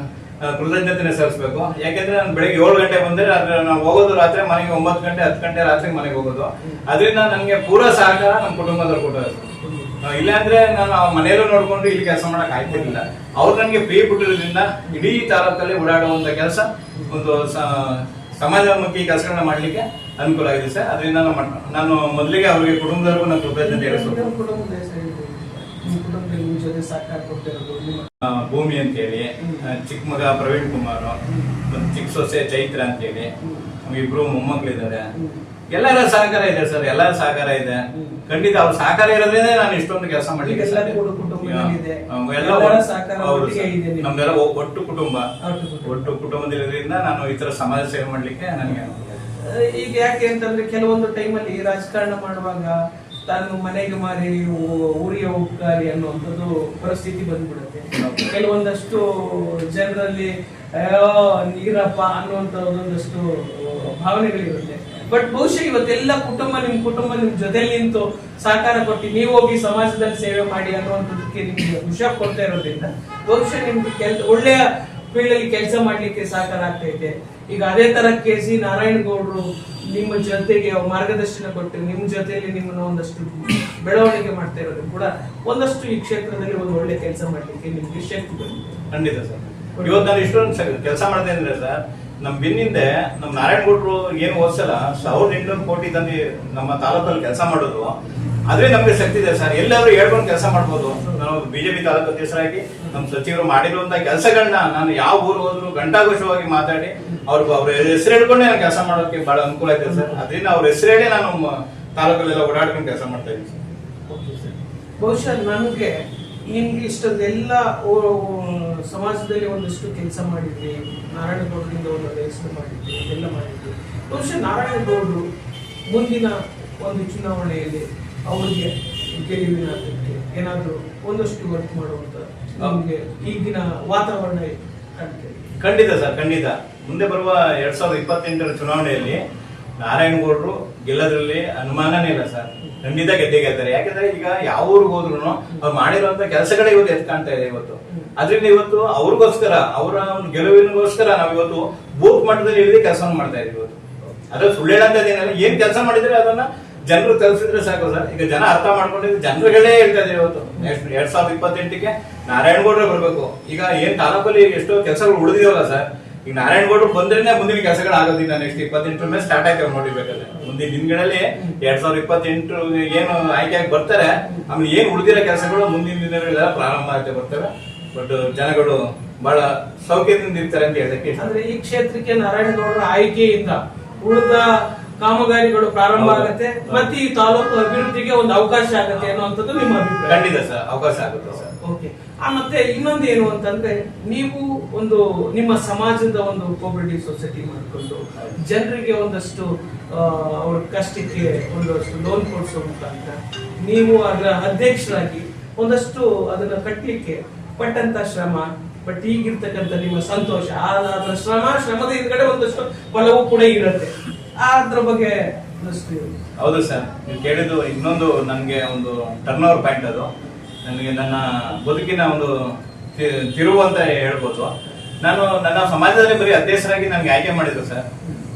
ಕೃತಜ್ಞತೆ ಸಲ್ಲಿಸಬೇಕು. ಯಾಕೆಂದ್ರೆ ನಾನು ಬೆಳಿಗ್ಗೆ 7 ಗಂಟೆ ಬಂದ್ರೆ ನಾವು ಹೋಗೋದು ರಾತ್ರಿ ಮನೆಗೆ 9 ಗಂಟೆ 10 ಗಂಟೆ ರಾತ್ರಿ ಮನೆಗೆ ಹೋಗೋದು. ಅದರಿಂದ ನನಗೆ ಪೂರಾ ಸಹಕಾರ ನಮ್ಮ ಕುಟುಂಬದವ್ರು ಕೊಟ್ಟರು. ಇಲ್ಲ ಅಂದ್ರೆ ನಾನು ಮನೆಯಲ್ಲೂ ನೋಡ್ಕೊಂಡು ಇಲ್ಲಿ ಕೆಲಸ ಮಾಡಕ್ ಆಯ್ತಿರ್ಲಿಲ್ಲ. ಅವ್ರು ನನಗೆ ಫ್ರೀ ಬಿಟ್ಟಿರೋದ್ರಿಂದ ಇಡೀ ತಾಲೂಕಲ್ಲಿ ಓಡಾಡುವಂತ ಕೆಲಸ, ಒಂದು ಸಮಾಜಮುಖಿ ಕೆಲಸಗಳನ್ನ ಮಾಡ್ಲಿಕ್ಕೆ ಅನುಕೂಲ ಆಗಿದೆ ಸರ್. ಅದರಿಂದ ನಾನು ಮೊದಲಿಗೆ ಅವರಿಗೆ ಕುಟುಂಬದವರೆಗೂ ನಾನು ಕೃತಜ್ಞತೆ ತಿಳಿಸ್ತೀನಿ. ನಿಮ್ಮ ಜೊತೆ ಸಾಕಾರ ಕೊಟ್ಟಿರೋದು ಭೂಮಿ ಅಂತ ಹೇಳಿ, ಚಿಕ್ಕ ಮಗ ಪ್ರವೀಣ್ ಕುಮಾರ್, ಮತ್ತೆ ಚಿಕ್ಕ ಸೊಸೆ ಚೈತ್ರ ಅಂತ ಹೇಳಿ, ಇಬ್ರು ಮೊಮ್ಮಕ್ಳಿದ್ದಾರೆ. ಎಲ್ಲರ ಸಹಕಾರ ಇದೆ ಸರ್, ಎಲ್ಲರ ಸಹಕಾರ ಇದೆ. ಖಂಡಿತ ಅವ್ರ ಸಹಕಾರ ಇರೋದ್ರಿಂದ ನಾನು ಇಷ್ಟೊಂದು ಕೆಲಸ ಮಾಡ್ಲಿಕ್ಕೆ ನಮ್ದೆಲ್ಲ ಒಟ್ಟು ಕುಟುಂಬದಲ್ಲಿರೋದ್ರಿಂದ ನಾನು ಈ ತರ ಸಮಾಜ ಸೇವೆ ಮಾಡ್ಲಿಕ್ಕೆ ನನಗೆ ಈಗ ಯಾಕೆ ಅಂತಂದ್ರೆ ಕೆಲವೊಂದು ಟೈಮಲ್ಲಿ ರಾಜಕಾರಣ ಮಾಡುವಾಗ ತಾನು ಮನೆಗೆ ಮಾರಿ ಊರಿಗೆ ಹೋಗ್ತಾರೆ ಅನ್ನುವಂಥದ್ದು ಪರಿಸ್ಥಿತಿ ಬಂದ್ಬಿಡುತ್ತೆ. ಕೆಲವೊಂದಷ್ಟು ಜನರಲ್ಲಿ ನೀರಪ್ಪ ಅನ್ನುವಂತ ಒಂದೊಂದಷ್ಟು ಭಾವನೆಗಳಿರುತ್ತೆ. ಬಟ್ ಬಹುಶಃ ಇವತ್ತೆಲ್ಲ ನಿಮ್ ಕುಟುಂಬ ನಿಮ್ ಜೊತೆಲಿ ನಿಂತು ಸಹಕಾರ ಕೊಟ್ಟು ನೀವು ಹೋಗಿ ಸಮಾಜದಲ್ಲಿ ಸೇವೆ ಮಾಡಿ ಅನ್ನುವಂಥದ್ದಕ್ಕೆ ನಿಮ್ಗೆ ಖುಷಿ ಕೊಡ್ತಾ ಇರೋದ್ರಿಂದ ಬಹುಶಃ ನಿಮ್ಗೆ ಒಳ್ಳೆಯ ಫೀಲ್ಡ್ ಅಲ್ಲಿ ಕೆಲಸ ಮಾಡ್ಲಿಕ್ಕೆ ಸಹಕಾರ ಆಗ್ತೈತೆ. ಈಗ ಅದೇ ತರ ಕೆ.ಸಿ. ನಾರಾಯಣಗೌಡರು ನಿಮ್ಮ ಜೊತೆಗೆ ಮಾರ್ಗದರ್ಶನ ಕೊಟ್ಟು ನಿಮ್ಮ ಜೊತೆಯಲ್ಲಿ ನಿಮ್ಮನ್ನ ಒಂದಷ್ಟು ಬೆಳವಣಿಗೆ ಮಾಡ್ತಾ ಇರೋದು ಕೂಡ ಒಂದಷ್ಟು ಈ ಕ್ಷೇತ್ರದಲ್ಲಿ ಒಂದು ಒಳ್ಳೆ ಕೆಲಸ ಮಾಡ್ಲಿಕ್ಕೆ ನಿಮ್ಗೆ ಶಕ್ತಿ ಬಂದಿದೆ. ಖಂಡಿತ ಸರ್. ಇವತ್ತು ನಾನು ಇಷ್ಟೊಂದು ಕೆಲಸ ಮಾಡ್ತಾ ಇದ್ರೆ ಸರ್, ನಮ್ ಬೆನ್ನಿಂದೆ ನಮ್ ನಾರಾಯಣಗೌಡರು ಏನು ಓದ್ಸಲ 1800 ಕೋಟಿ ತಂದು ನಮ್ಮ ತಾಲೂಕಲ್ಲಿ ಕೆಲಸ ಮಾಡೋದು, ಅದೇ ನಮ್ಗೆ ಶಕ್ತಿ ಇದೆ ಸರ್. ಎಲ್ಲಾದ್ರೂ ಹೇಳ್ಕೊಂಡು ಕೆಲಸ ಮಾಡ್ಬೋದು. ನಾವು ಬಿಜೆಪಿ ತಾಲೂಕು ಅಧ್ಯಕ್ಷರಾಗಿ ನಮ್ಮ ಸಚಿವರು ಮಾಡಿರುವಂತ ಕೆಲಸಗಳನ್ನ ನಾನು ಯಾವ ಊರು ಹೋದ್ರು ಘಂಟಾಘೋಷವಾಗಿ ಮಾತಾಡಿ ಅವ್ರ ಹೆಸರು ಹಿಡ್ಕೊಂಡೆ ನಾನು ಕೆಲಸ ಮಾಡೋಕೆ ಬಹಳ ಅನುಕೂಲ ಇದೆ ಸರ್. ಅದರಿಂದ ಅವ್ರ ಹೆಸರು ಹೇಳಿ ನಾನು ತಾಲೂಕಲ್ಲೆಲ್ಲ ಓಡಾಡ್ಕೊಂಡು ಕೆಲಸ ಮಾಡ್ತಾ ಇದ್ದೀನಿ ಸರ್. ಬಹುಶಃ ನನಗೆ ನಿಮ್ಗೆ ಇಷ್ಟೊಂದೆಲ್ಲ ಸಮಾಜದಲ್ಲಿ ಒಂದಷ್ಟು ಕೆಲಸ ಮಾಡಿದ್ರಿ, ನಾರಾಯಣಗೌಡರಿಂದ ಒಂದು ಹೆಸರು ಮಾಡಿದ್ರಿ, ಎಲ್ಲ ಮಾಡಿದ್ರಿ. ಬಹುಶಃ ನಾರಾಯಣಗೌಡರು ಮುಂದಿನ ಒಂದು ಚುನಾವಣೆಯಲ್ಲಿ ಅವರಿಗೆ ಗೆಲುವಿನ ಏನಾದ್ರು ಒಂದಷ್ಟು ವರ್ಕ್ ಮಾಡುವಂತ ನಮ್ಗೆ ಈಗಿನ ವಾತಾವರಣ ಖಂಡಿತ ಸರ್, ಖಂಡಿತ. ಮುಂದೆ ಬರುವ 2028 ಚುನಾವಣೆಯಲ್ಲಿ ನಾರಾಯಣಗೌಡರು ಗೆಲ್ಲೋದ್ರಲ್ಲಿ ಅನುಮಾನನೇ ಇಲ್ಲ ಸರ್. ಖಂಡಿತ ಗೆದ್ದೇ ಗೆಲ್ತಾರೆ. ಯಾಕಂದ್ರೆ ಈಗ ಯಾವ ಊರಿಗೆ ಹೋದ್ರು ಅವ್ರು ಮಾಡಿರುವಂತ ಕೆಲಸಗಳೇ ಇವತ್ತು ಎದ್ದು ಕಾಣ್ತಾ ಇದೆ ಇವತ್ತು. ಅದರಿಂದ ಇವತ್ತು ಅವ್ರಿಗೋಸ್ಕರ, ಅವರ ಒಂದು ಗೆಲುವಿನಗೋಸ್ಕರ ನಾವು ಇವತ್ತು ಬೂತ್ ಮಟ್ಟದಲ್ಲಿ ಇಳಿದು ಕೆಲಸ ಮಾಡ್ತಾ ಇದೀವಿ ಇವತ್ತು. ಅದ್ರ ಸುಳ್ಳು ಹೇಳಂತದೇನಲ್ಲ, ಏನ್ ಕೆಲಸ ಮಾಡಿದ್ರೆ ಅದನ್ನ ಜನರು ತಲುಪಿಸಿದ್ರೆ ಸಾಕು ಸರ್. ಈಗ ಜನ ಅರ್ಥ ಮಾಡ್ಕೊಂಡಿದ್ರೆ ಜನರುಗಳೇ ಹೇಳ್ತಾ ಇದ್ದಾರೆ ಇವತ್ತು. ನೆಕ್ಸ್ಟ್ 2028ಕ್ಕೆ ನಾರಾಯಣಗೌಡ್ರೆ ಬರ್ಬೇಕು. ಈಗ ಏನ್ ತಾಲೂಕಲ್ಲಿ ಎಷ್ಟೋ ಕೆಲಸಗಳು ಉಳಿದಿವಲ್ಲ ಸರ್, ಈಗ ನಾರಾಯಣಗೌಡರು ಬಂದ್ರೆ ಮುಂದಿನ ಕೆಲಸಗಳು ಆಗೋದಿಲ್ಲ. ನೆಕ್ಸ್ಟ್ 28 ಮೇಲೆ ಸ್ಟಾರ್ಟ್ ಆಯ್ತವೆ ನೋಡಿರ್ಬೇಕಲ್ಲ. ಮುಂದಿನ ದಿನಗಳಲ್ಲಿ 2028 ಏನು ಆಯ್ಕೆಯಾಗಿ ಬರ್ತಾರೆ, ಆಮೇಲೆ ಏನ್ ಉಳಿದಿರೋ ಕೆಲಸಗಳು ಮುಂದಿನ ದಿನಗಳೆಲ್ಲ ಪ್ರಾರಂಭ ಆಗ್ತಾ ಬರ್ತವೆ. ಬಟ್ ಜನಗಳು ಬಹಳ ಸೌಖ್ಯದಿಂದ ಇರ್ತಾರೆ ಅಂತ ಹೇಳಕ್ಕೆ. ಅಂದ್ರೆ ಈ ಕ್ಷೇತ್ರಕ್ಕೆ ನಾರಾಯಣಗೌಡರ ಆಯ್ಕೆಯಿಂದ ಉಳಿದ ಕಾಮಗಾರಿಗಳು ಪ್ರಾರಂಭ ಆಗುತ್ತೆ, ಮತ್ತೆ ಈ ತಾಲೂಕು ಅಭಿವೃದ್ಧಿಗೆ ಒಂದು ಅವಕಾಶ ಆಗುತ್ತೆ ಅನ್ನುವಂಥದ್ದು ನಿಮ್ಮ ಅಭಿಪ್ರಾಯ? ಖಂಡಿತ ಸರ್, ಅವಕಾಶ ಆಗುತ್ತೆ ಸರ್. ಓಕೆ. ಮತ್ತೆ ಇನ್ನೊಂದು ಏನು ಅಂತಂದ್ರೆ, ನೀವು ಒಂದು ನಿಮ್ಮ ಸಮಾಜದ ಒಂದು ಕೋಆಪರೇಟಿವ್ ಸೊಸೈಟಿ ಮಾಡಿಕೊಂಡು ಜನರಿಗೆ ಒಂದಷ್ಟು ಅವ್ರ ಕಷ್ಟಕ್ಕೆ ಒಂದಷ್ಟು ಲೋನ್ ಕೊಡಿಸೋ ಮುಖಾಂತರ ನೀವು ಅದರ ಅಧ್ಯಕ್ಷರಾಗಿ ಒಂದಷ್ಟು ಅದನ್ನ ಕಟ್ಟಲಿಕ್ಕೆ ಪಟ್ಟಂತ ಶ್ರಮ, ಬಟ್ ಈಗಿರ್ತಕ್ಕಂಥ ನಿಮ್ಮ ಸಂತೋಷ, ಅದರ ಶ್ರಮದ ಹಿಂದ್ಗಡೆ ಒಂದಷ್ಟು ಫಲವೂ ಕೂಡ ಇರುತ್ತೆ. ಅದ್ರ ಬಗ್ಗೆ ಹೌದು ಸರ್, ನೀವು ಕೇಳಿದ್ದು ಇನ್ನೊಂದು ನನಗೆ ಒಂದು ಟರ್ನ್ ಓವರ್ ಪಾಯಿಂಟ್. ಅದು ನನಗೆ ನನ್ನ ಬದುಕಿನ ಒಂದು ತಿರುವು ಅಂತ ಹೇಳ್ಬೋದು. ನಾನು ನನ್ನ ಸಮಾಜದಲ್ಲಿ ಬರೀ ಅಧ್ಯಕ್ಷರಾಗಿ ನನಗೆ ಆಯ್ಕೆ ಮಾಡಿದ್ರು ಸರ್.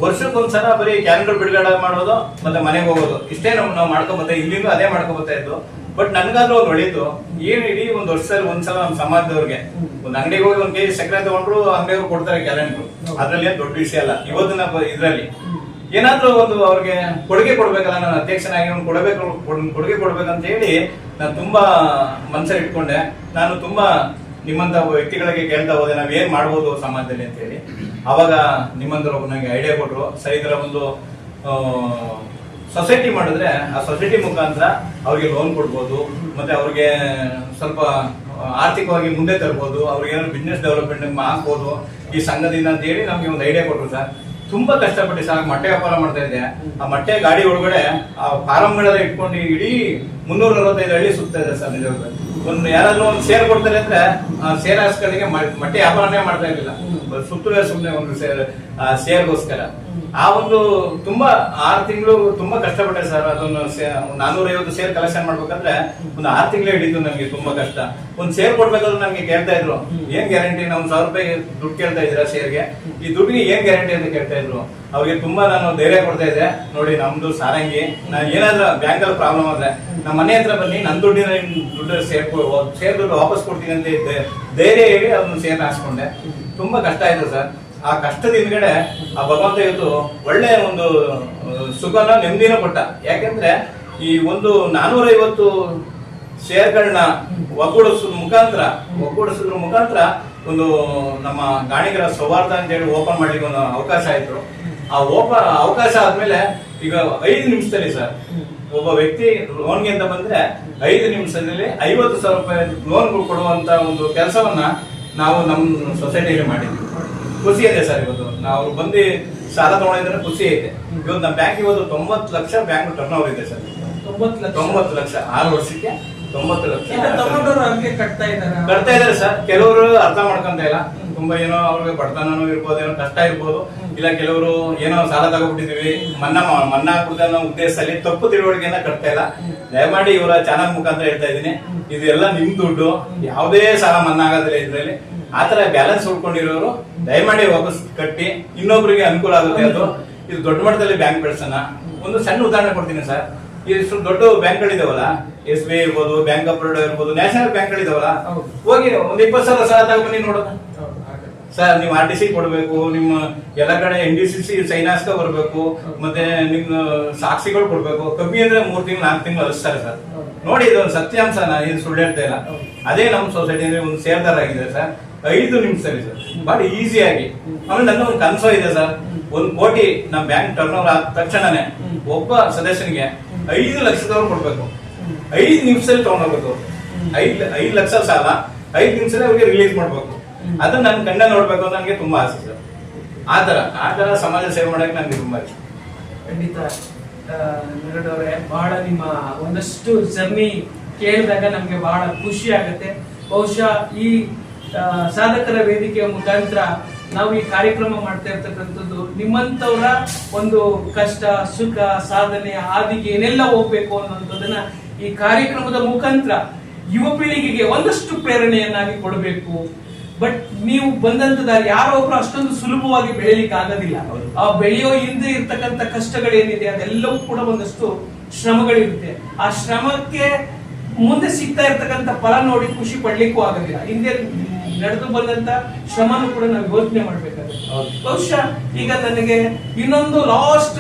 ವರ್ಷಕ್ಕೊಂದ್ಸಲ ಬರೀ ಕ್ಯಾಲೆಂಡರ್ ಬಿಡುಗಡೆ ಮಾಡೋದು ಮತ್ತೆ ಮನೆಗೆ ಹೋಗೋದು, ಇಷ್ಟೇ ನಾವು ಮಾಡ್ಕೊಬತ್ತಾ, ಇಲ್ಲಿಂದ ಅದೇ ಮಾಡ್ಕೊಬತ್ತಾ ಇದ್ದು. ಬಟ್ ನನ್ಗಾದ್ರೂ ಒಂದು ಒಳ್ಳೇದು, ಏನು ಇಡೀ ಒಂದು ವರ್ಷದಲ್ಲಿ ಒಂದ್ಸಲ ನಮ್ಮ ಸಮಾಜದವ್ರಿಗೆ ಒಂದು ಅಂಗಡಿಗೆ ಹೋಗಿ 1 kg ಸಕ್ಕರೆ ತಗೊಂಡ್ರು ಅಂಗಡಿಯವ್ರು ಕೊಡ್ತಾರೆ ಕ್ಯಾಲೆಂಡರ್. ಅದ್ರಲ್ಲಿ ಏನ್ ದೊಡ್ಡ ವಿಷಯ ಅಲ್ಲ. ಇವತ್ತಿನ ಇದ್ರಲ್ಲಿ ಏನಾದ್ರೂ ಒಂದು ಅವ್ರಿಗೆ ಕೊಡುಗೆ ಕೊಡ್ಬೇಕಲ್ಲ, ನಾನು ಅಧ್ಯಕ್ಷನಾಗಿ ಒಂದು ಕೊಡುಗೆ ಕೊಡ್ಬೇಕಂತ ಹೇಳಿ ನಾನು ತುಂಬಾ ಮನಸ್ಸಲ್ಲಿ ಇಟ್ಕೊಂಡೆ. ನಾನು ತುಂಬಾ ನಿಮ್ಮಂತ ವ್ಯಕ್ತಿಗಳಿಗೆ ಕೇಳ್ತಾ ಹೋದೆ, ನಾವ್ ಏನ್ ಮಾಡ್ಬೋದು ಸಮಾಜದಲ್ಲಿ ಅಂತ ಹೇಳಿ. ಅವಾಗ ನಿಮ್ಮಂತರ ನನಗೆ ಐಡಿಯಾ ಕೊಟ್ರು, ಸರಿ ಇದರ ಒಂದು ಸೊಸೈಟಿ ಮಾಡಿದ್ರೆ ಆ ಸೊಸೈಟಿ ಮುಖಾಂತರ ಅವ್ರಿಗೆ ಲೋನ್ ಕೊಡ್ಬೋದು, ಮತ್ತೆ ಅವ್ರಿಗೆ ಸ್ವಲ್ಪ ಆರ್ಥಿಕವಾಗಿ ಮುಂದೆ ತರ್ಬೋದು, ಅವ್ರಿಗೆ ಏನಾದ್ರು ಬಿಸ್ನೆಸ್ ಡೆವಲಪ್ಮೆಂಟ್ ಆಗ್ಬೋದು ಈ ಸಂಘದಿಂದ ಅಂತ ಹೇಳಿ ನಮ್ಗೆ ಒಂದು ಐಡಿಯಾ ಕೊಟ್ರು ಸರ್. ತುಂಬಾ ಕಷ್ಟಪಟ್ಟು ಸರ್ ಮೊಟ್ಟೆ ವ್ಯಾಪಾರ ಮಾಡ್ತಾ ಇದ್ದೆ. ಆ ಮೊಟ್ಟೆ ಗಾಡಿ ಒಳಗಡೆ ಆ ಫಾರಮ್ಗಳೆಲ್ಲ ಇಟ್ಕೊಂಡು ಇಡೀ 345 ಹಳ್ಳಿ ಸುತ್ತಾ ಇದೆ ಸರ್. ನಿಜ ಒಂದು ಯಾರಾದ್ರೂ ಒಂದು ಸೇರ್ ಕೊಡ್ತಾರೆ ಅಂದ್ರೆ ಆ ಸೇರ್ ಹಾಸ್ಗಳಿಗೆ ಮೊಟ್ಟೆ ವ್ಯಾಪಾರನೇ ಮಾಡ್ತಾ ಇರ್ಲಿಲ್ಲ, ಸುತ್ತಲೇ ಸುಮ್ಮನೆ ಒಂದು ಸೇರ್ಗೋಸ್ಕರ. ಆ ಒಂದು ತುಂಬಾ 6 ತಿಂಗಳು ತುಂಬಾ ಕಷ್ಟಪಟ್ಟೆ ಸರ್. ಅದೊಂದು 450 ಸೇರ್ ಕಲೆಕ್ಷನ್ ಮಾಡ್ಬೇಕಂದ್ರೆ ಒಂದು 6 ತಿಂಗಳೇ ಹಿಡಿತು ನಮ್ಗೆ. ತುಂಬಾ ಕಷ್ಟ. ಒಂದ್ ಸೇರ್ ಕೊಡ್ಬೇಕಾದ್ರೆ ನಮ್ಗೆ ಕೇಳ್ತಾ ಇದ್ರು, ಏನ್ ಗ್ಯಾರಂಟಿ, ನಾವು 1000 ರೂಪಾಯಿ ದುಡ್ಡು ಕೇಳ್ತಾ ಇದ್ದೀರಾ ಸೇರ್ಗೆ, ಈ ದುಡ್ಡಿಗೆ ಏನ್ ಗ್ಯಾರಂಟಿ ಅಂತ ಕೇಳ್ತಾ ಇದ್ರು. ಅವ್ರಿಗೆ ತುಂಬಾ ನಾನು ಧೈರ್ಯ ಕೊಡ್ತಾ ಇದ್ದೆ, ನೋಡಿ ನಮ್ದು ಸಾರಂಗಿ, ನಾನು ಏನಾದ್ರೂ ಬ್ಯಾಂಕ್ ಅಲ್ಲಿ ಪ್ರಾಬ್ಲಮ್ ಆದ್ರೆ ನಮ್ಮ ಮನೆ ಹತ್ರ ಬನ್ನಿ, ನನ್ ದುಡ್ಡು ಸೇರ್ ದುಡ್ಡು ವಾಪಸ್ ಕೊಡ್ತೀನಿ ಅಂತ ಧೈರ್ಯ ಹೇಳಿ ಅದನ್ನ ಸೇರ್ ಹಾಸ್ಕೊಂಡೆ. ತುಂಬಾ ಕಷ್ಟ ಆಯ್ತು ಸರ್. ಆ ಕಷ್ಟದ ಹಿಂದ್ಗಡೆ ಆ ಭಗವಂತ ಇವತ್ತು ಒಳ್ಳೆ ಒಂದು ಸುಖನ ನೆಮ್ಮದಿನ ಕೊಟ್ಟ. ಯಾಕೆಂದ್ರೆ ಈ ಒಂದು 450 ಶೇರ್ಗಳನ್ನ ಒಗ್ಗೂಡಿಸೋದ್ರ ಮುಖಾಂತರ ಒಂದು ನಮ್ಮ ಗಾಣಿಗರ ಸೌಹಾರ್ದ ಅಂತ ಹೇಳಿ ಓಪನ್ ಮಾಡ್ಲಿಕ್ಕೆ ಒಂದು ಅವಕಾಶ ಆಯ್ತು. ಆ ಅವಕಾಶ ಆದ್ಮೇಲೆ ಈಗ 5 ನಿಮಿಷದಲ್ಲಿ ಸರ್ ಒಬ್ಬ ವ್ಯಕ್ತಿ ಲೋನ್ಗೆ ಅಂತ ಬಂದ್ರೆ 5 ನಿಮಿಷದಲ್ಲಿ 50,000 ರೂಪಾಯಿ ಲೋನ್ ಕೊಡುವಂತ ಒಂದು ಕೆಲಸವನ್ನ ನಾವು ನಮ್ಮ ಸೊಸೈಟಿಯಲ್ಲಿ ಮಾಡಿದ್ವಿ. ಖುಷಿ ಇದೆ ಸರ್. ಇವತ್ತು ನಾವು ಬಂದು ಸಾಲ ತಗೊಂಡಿದ್ರೆ ಖುಷಿ ಐತೆ. ಇವತ್ತು ನಮ್ಮ ಬ್ಯಾಂಕ್ ಇವತ್ತು 90 ಲಕ್ಷ ಬ್ಯಾಂಕ್ ಟರ್ನ್ ಓವರ್ ಇದೆ ಸರ್. 90 ಲಕ್ಷ 6 ವರ್ಷಕ್ಕೆ 90 ಲಕ್ಷ ಕಟ್ತಾ ಇದಾರೆ ಸರ್. ಕೆಲವರು ಅರ್ಥ ಮಾಡ್ಕೊಂತ ಇಲ್ಲ. ತುಂಬಾ ಏನೋ ಅವ್ರಿಗೆ ಬಡತನೂ ಇರ್ಬೋದು, ಏನೋ ಕಷ್ಟ ಇರ್ಬೋದು, ಇಲ್ಲ ಕೆಲವರು ಏನೋ ಸಾಲ ತಗೋಬಿಟ್ಟಿದೀವಿ ಮನ್ನಾ ಆಗ್ಬಿಡ್ತಾ ಅನ್ನೋ ಉದ್ದೇಶದಲ್ಲಿ ತಪ್ಪು ತಿಳುವಳಿಕೆಯನ್ನ ಕಟ್ತಾ ಇಲ್ಲ. ದಯಮಾಡಿ ಇವರ ಚಾನಲ್ ಮುಖಾಂತರ ಹೇಳ್ತಾ ಇದೀನಿ, ಇದೆಲ್ಲ ನಿಮ್ ದುಡ್ಡು, ಯಾವುದೇ ಸಾಲ ಮನ್ನಾ ಆಗೋದಿಲ್ಲ ಇದ್ರಲ್ಲಿ. ಆತರ ಬ್ಯಾಲೆನ್ಸ್ ಉಳ್ಕೊಂಡಿರೋರು ದಯಮಾಡಿ ವಾಪಸ್ ಕಟ್ಟಿ ಇನ್ನೊಬ್ರಿಗೆ ಅನುಕೂಲ ಆಗುತ್ತೆ. ಅದು ಇದು ದೊಡ್ಡ ಮಟ್ಟದಲ್ಲಿ ಬ್ಯಾಂಕ್ ಬೆಳೆಸೋಣ. ಒಂದು ಸಣ್ಣ ಉದಾಹರಣೆ ಕೊಡ್ತೀನಿ ಸರ್. ಇಷ್ಟು ದೊಡ್ಡ ಬ್ಯಾಂಕ್ಗಳಿದಾವಲ್ಲ, SBI ಇರ್ಬೋದು, ಬ್ಯಾಂಕ್ ಆಫ್ ಬರೋಡಾ ಇರ್ಬೋದು, ನ್ಯಾಷನಲ್ ಬ್ಯಾಂಕ್ಗಳಿದಾವಲ್ಲ, ಹೋಗಿ ಒಂದು 20,000 ಸಾಲ ತಗೊಂಡು ನೋಡೋಣ ಸರ್. ನೀವು RTC ಕೊಡ್ಬೇಕು, ನಿಮ್ಮ ಎಲ್ಲ ಕಡೆ NDCC ಸೈನಾಸ್ಕ ಬರ್ಬೇಕು, ಮತ್ತೆ ನಿಮ್ ಸಾಕ್ಷಿಗಳು ಕೊಡ್ಬೇಕು. ಕಮ್ಮಿ ಅಂದ್ರೆ 3 ತಿಂಗಳು 4 ತಿಂಗಳು ಅಳಿಸ್ತಾರೆ ಸರ್. ನೋಡಿ, ಇದು ಒಂದು ಸತ್ಯಾಂಶ, ನಾನು ಏನು ಸುಳ್ಳು ಹೇಳ್ತಾ ಇಲ್ಲ. ಅದೇ ನಮ್ಮ ಸೊಸೈಟಿಯಲ್ಲಿ ಒಂದು ಶೇರ್ದಾರ ಆಗಿದೆ ಸರ್. 5 ನಿಮಿಷದಲ್ಲಿ ಸರ್, ಬಹಳ ಈಸಿಯಾಗಿ. ಆಮೇಲೆ ನನ್ನ ಒಂದು ಕನಸು ಇದೆ ಸರ್, 1 ಕೋಟಿ ನಮ್ಮ ಬ್ಯಾಂಕ್ ಟರ್ನ್ ಓವರ್ ಆದ ತಕ್ಷಣನೇ ಒಬ್ಬ ಸದಸ್ಯನಿಗೆ 5 ಲಕ್ಷದವ್ರು ಕೊಡ್ಬೇಕು. 5 ನಿಮಿಷದಲ್ಲಿ ತಗೊಂಡೋಗ್ಬೇಕು. 5 ಲಕ್ಷ ಸಾಲ 5 ನಿಮಿಷದಲ್ಲಿ ಅವ್ರಿಗೆ ರಿಲೀಸ್ ಮಾಡ್ಬೇಕು. ಅದನ್ನ ನನ್ನ ಕಣ್ಣ ನೋಡ್ಬೇಕು ಅಂತ ನನಗೆ ತುಂಬಾ ಆಸೆ ಸರ್. ಆತರ ಸಮಾಜ ಸೇವೆ ಮಾಡಕ್ಕೆ ನನಗೆ ತುಂಬಾ ಇಷ್ಟ. ಖಂಡಿತ ನಿರಡವ್ರೆ, ಬಹಳ ನಿಮ್ಮ ಒಂದಷ್ಟು ಜರ್ನಿ ಕೇಳಿದಾಗ ನಮ್ಗೆ ಬಹಳ ಖುಷಿ ಆಗುತ್ತೆ. ಬಹುಶಃ ಈ ಸಾಧಕರ ವೇದಿಕೆಯ ಮುಖಾಂತರ ನಾವು ಈ ಕಾರ್ಯಕ್ರಮ ಮಾಡ್ತಾ ಇರ್ತಕ್ಕಂಥದ್ದು ನಿಮ್ಮಂತವರ ಒಂದು ಕಷ್ಟ ಸುಖ ಸಾಧನೆ ಹಾದಿಗೆ ಏನೆಲ್ಲ ಹೋಗ್ಬೇಕು ಅನ್ನೋದನ್ನ ಈ ಕಾರ್ಯಕ್ರಮದ ಮುಖಾಂತರ ಯುವ ಪೀಳಿಗೆಗೆ ಒಂದಷ್ಟು ಪ್ರೇರಣೆಯನ್ನಾಗಿ ಕೊಡಬೇಕು. ಬಟ್ ನೀವು ಬಂದಂತ ದಾರಿ ಯಾರೋ ಒಬ್ರು ಅಷ್ಟೊಂದು ಸುಲಭವಾಗಿ ಬೆಳಿಲಿಕ್ಕೆ ಆಗೋದಿಲ್ಲ. ಆ ಬೆಳೆಯೋ ಹಿಂದೆ ಇರ್ತಕ್ಕಂಥ ಕಷ್ಟಗಳೇನಿದೆ ಅದೆಲ್ಲವೂ ಕೂಡ ಒಂದಷ್ಟು ಶ್ರಮಗಳಿರುತ್ತೆ. ಆ ಶ್ರಮಕ್ಕೆ ಮುಂದೆ ಸಿಗ್ತಾ ಇರ್ತಕ್ಕಂಥ ಫಲ ನೋಡಿ ಖುಷಿ ಪಡ್ಲಿಕ್ಕೂ ಆಗೋದಿಲ್ಲ. ಹಿಂದೆ ನಡೆದು ಬಂದಂತ ಶ್ರಮನೂ ಕೂಡ ನಾವು ಯೋಚನೆ ಮಾಡ್ಬೇಕಾಗುತ್ತೆ. ಬಹುಶಃ ಈಗ ನನಗೆ ಇನ್ನೊಂದು ಲಾಸ್ಟ್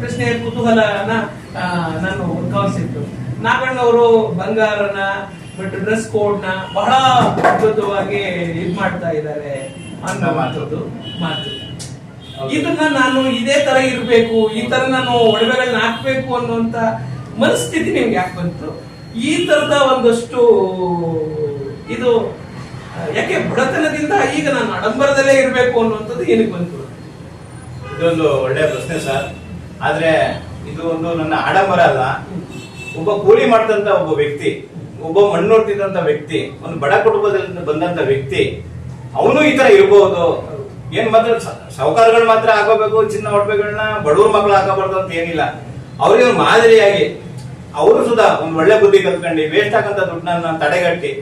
ಪ್ರಶ್ನೆಯ ಕುತೂಹಲನ ನಾನು ಕಾಣಿಸಿತ್ತು. ನಾಗಣ್ಣವರು ಬಂಗಾರನ ಬಟ್ ಡ್ರೆಸ್ ಕೋಡ್ ನ ಬಹಳ ಅದ್ಭುತವಾಗಿ ಇದ್ ಮಾಡ್ತಾ ಇದ್ದಾರೆ ಅನ್ನೋ ಮಾತು. ಇದನ್ನ ನಾನು ಇದೇ ತರ ಇರ್ಬೇಕು, ಈ ತರ ನಾನು ಒಡವೆಗಳನ್ನ ಹಾಕ್ಬೇಕು ಅನ್ನುವಂತ ಮನಸ್ಥಿತಿ ನಿಮ್ಗೆ ಯಾಕೆ ಬಂತು? ಈ ತರದ ಒಂದಷ್ಟು ಇದು ಯಾಕೆ ಬಡತನದಿಂದ ಈಗ ನಾನು ಆಡಂಬರದಲ್ಲೇ ಇರ್ಬೇಕು ಅನ್ನುವಂಥದ್ದು ಏನಕ್ಕೆ ಬಂತು? ಇದೊಂದು ಒಳ್ಳೆಯ ಪ್ರಶ್ನೆ ಸರ್. ಆದ್ರೆ ಇದು ಒಂದು ನನ್ನ ಆಡಂಬರ ಅಲ್ಲ. ಒಬ್ಬ ಕೂಲಿ ಮಾಡ್ತಂತ ಒಬ್ಬ ವ್ಯಕ್ತಿ, ಒಬ್ಬ ಮಣ್ಣೊಡ್ತಿದ್ದಂತ ವ್ಯಕ್ತಿ, ಒಂದು ಬಡ ಕುಟುಂಬದಿಂದ ಬಂದಂತ ವ್ಯಕ್ತಿ, ಅವನು ಈ ತರ ಇರ್ಬೋದು. ಏನ್ ಮಾತ್ರ ಸಾಹುಕಾರಗಳು ಮಾತ್ರ ಹಾಕೋಬೇಕು ಚಿನ್ನ ಒಡವೆಗಳನ್ನ, ಬಡವ್ರ ಮಕ್ಕಳು ಹಾಕೋಬಾರ್ದು ಅಂತ ಏನಿಲ್ಲ. ಅವ್ರಿಗೆ ಒಂದು ಮಾದರಿಯಾಗಿ ಅವರು ಸುಧಾ ಒಂದು ಒಳ್ಳೆ ಬುದ್ಧಿ ಕಲ್ತ್ಕೊಂಡು ವೇಸ್ಟ್ ಆಗಂತ ದುಡ್ಡನ್ನ ತಡೆಗಟ್ಟಿ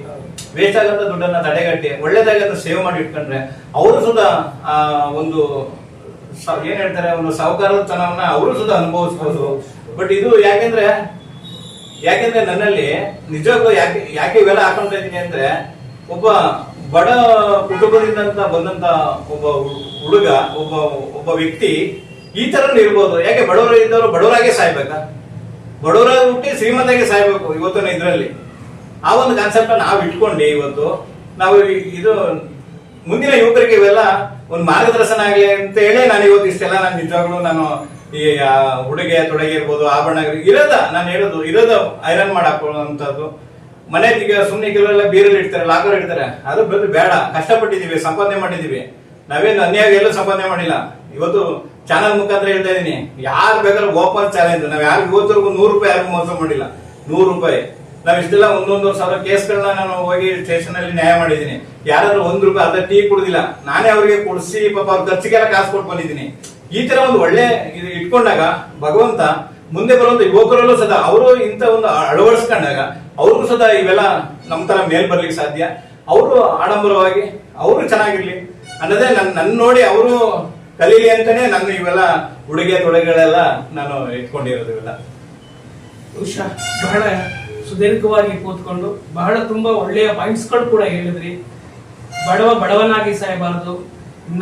ಒಳ್ಳೇದಾಗಿ ಅದನ್ನ ಸೇವ್ ಮಾಡಿ ಇಟ್ಕೊಂಡ್ರೆ ಅವರು ಸುಧಾ ಒಂದು ಏನ್ ಹೇಳ್ತಾರೆ, ಒಂದು ಸಾಹುಕಾರತನವನ್ನ ಅವರು ಸುಧಾ ಅನುಭವಿಸಬಹುದು. ಬಟ್ ಇದು ಯಾಕೆಂದ್ರೆ ನನ್ನಲ್ಲಿ ನಿಜವಾಗ್ಲೂ ಯಾಕೆ ಇವೆಲ್ಲ ಹಾಕೊಂತ ಇದೀನಿ ಅಂದ್ರೆ, ಒಬ್ಬ ಬಡ ಕುಟುಂಬದಿಂದ ಬಂದಂತ ಒಬ್ಬ ಹುಡುಗ, ಒಬ್ಬ ವ್ಯಕ್ತಿ ಈ ತರ ಇರ್ಬೋದು. ಯಾಕೆ ಬಡವರು ಇದ್ದವರು ಬಡವರಾಗೆ ಸಾಯ್ಬೇಕಾ? ಬಡವರಾಗಿ ಹುಟ್ಟಿ ಶ್ರೀಮಂತಾಗೆ ಸಾಯ್ಬೇಕು ಇವತ್ತಿನ ಇದ್ರಲ್ಲಿ. ಆ ಒಂದು ಕಾನ್ಸೆಪ್ಟ್ ನಾವು ಇಟ್ಕೊಂಡು ಇವತ್ತು ನಾವು ಇದು ಮುಂದಿನ ಯುವಕರಿಗೆ ಇವೆಲ್ಲ ಒಂದು ಮಾರ್ಗದರ್ಶನ ಆಗ್ಲಿ ಅಂತ ಹೇಳಿ ನಾನು ಇವತ್ತು ಇಷ್ಟೆಲ್ಲ ನಾನು ನಿಜವಾಗ್ಲೂ ನಾನು ಈ ಉಡುಗೆ ತೊಡುಗೆ ಇರ್ಬೋದು, ಆಭರಣ ನಾನು ಹೇಳೋದು ಇರೋದು ಐರನ್ ಮಾಡಾಕೊಳ್ಳುವಂತದ್ದು. ಮನೆಗೆ ಸುಮ್ಮನೆ ಕೆಲವೆಲ್ಲ ಬೀರಲ್ಲಿ ಇಡ್ತಾರೆ, ಲಾಕರ್ ಇಡ್ತಾರೆ, ಅದು ಬಂದು ಬೇಡ. ಕಷ್ಟಪಟ್ಟಿದೀವಿ, ಸಂಪಾದನೆ ಮಾಡಿದೀವಿ. ನಾವೇನು ಅನ್ಯಾಯ ಎಲ್ಲೂ ಸಂಪಾದನೆ ಮಾಡಿಲ್ಲ. ಇವತ್ತು ಚಾನಲ್ ಮುಖಾಂತರ ಹೇಳ್ತಾ ಇದೀನಿ, ಯಾರು ಬೇಕಾದ್ರೂ ಓಪನ್ ಚಾಲೆಂಜ್. ನಾವ್ ಯಾರು ಇವತ್ತರೆಗೂ 100 ರೂಪಾಯಿ ಯಾರಿಗೂ ಮೋಸ ಮಾಡಿಲ್ಲ. 100 ರೂಪಾಯಿ ನಾವ್ ಇಷ್ಟೆಲ್ಲ 1,100,000 ಕೇಸ್ಗಳನ್ನ ನಾನು ಹೋಗಿ ಸ್ಟೇಷನ್ ಅಲ್ಲಿ ನ್ಯಾಯ ಮಾಡಿದೀನಿ. ಯಾರಾದ್ರೂ 1 ರೂಪಾಯಿ ಅರ್ಧ ಟೀ ಕುಡಿದಿಲ್ಲ, ನಾನೇ ಅವ್ರಿಗೆ ಕುಡಿಸಿ ಪಾಪ ಅವ್ರ ಖರ್ಚಿಗೆಲ್ಲ ಕಾಸು ಕೊಟ್ಟು ಬಂದಿದ್ದೀನಿ. ಈ ತರ ಒಂದು ಒಳ್ಳೆ ಇದು ಇಟ್ಕೊಂಡಾಗ ಭಗವಂತ ಮುಂದೆ ಬರುವಂತ ಯುವಕರಲ್ಲೂ ಸದಾ ಅವರು ಇಂತ ಒಂದು ಅಳವಡಿಸ್ಕೊಂಡಾಗ ಅವ್ರಿಗೂ ಸದಾ ಇವೆಲ್ಲ ನಮ್ ತರ ಮೇಲ್ ಬರ್ಲಿಕ್ಕೆ ಸಾಧ್ಯ. ಅವರು ಆಡಂಬರವಾಗಿ ಅವರು ಚೆನ್ನಾಗಿರ್ಲಿ ಅನ್ನೋದೇ ನನ್ನ ನೋಡಿ ಅವರು ಕಲೀಲಿ ಅಂತಾನೆ ನನ್ನ ಇವೆಲ್ಲ ಉಡುಗೆ ತೊಡುಗೆಗಳೆಲ್ಲ ನಾನು ಇಟ್ಕೊಂಡಿರೋದು. ಇವೆಲ್ಲ ಬಹಳ ಸುದೀರ್ಘವಾಗಿ ಕೂತ್ಕೊಂಡು ತುಂಬಾ ಒಳ್ಳೆಯ ಪಾಯಿಂಟ್ಸ್ ಗಳು ಕೂಡ ಹೇಳಿದ್ರಿ. ಬಡವನಾಗಿ ಸಾಯಬಾರದು,